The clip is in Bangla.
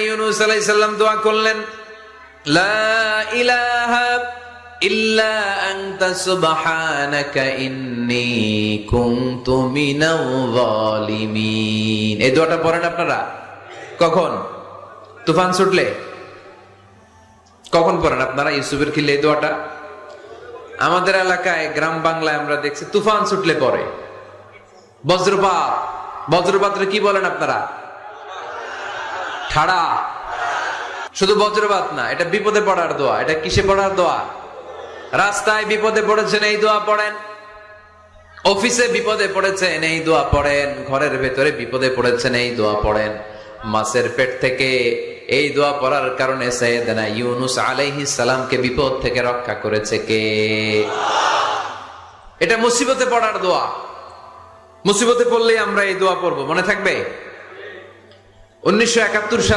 ইউনূস আলাইহিস সালাম দোয়া করলেন, লা ইলাহা ইল্লা আনতা সুবহানাকা ইন্নী কুনতু মিনাল যালিমিন। এই দোয়াটা পড়েন আপনারা কখন? তুফান ছুটলে? কখন পড়েন আপনারা ইউসুফের খিলে এই দোয়াটা? আমাদের এলাকায় গ্রাম বাংলায় আমরা দেখছি তুফান ছুটলে পড়ে। বজ্রপাত, বজ্রপাতরে কি বলেন আপনারা? ঠাড়া। শুধু বজ্রপাত না, এটা বিপদে পড়ার দোয়া। এটা কিসে পড়ার দোয়া? রাস্তায় বিপদে পড়েছেন এই দোয়া পড়েন, অফিসে বিপদে পড়েছেন এই দোয়া পড়েন, ঘরের ভেতরে বিপদে পড়েছেন এই দোয়া পড়েন। মাছের পেট থেকে এই দোয়া পড়ার কারণে সাইয়েদনা ইউনূস আলাইহিস সালামকে বিপদ থেকে রক্ষা করেছে কে? এটা মুসিবতে পড়ার দোয়া। মুসিবতে পড়লেই আমরা এই দোয়া পড়বো, মনে থাকবে? 1971 সালে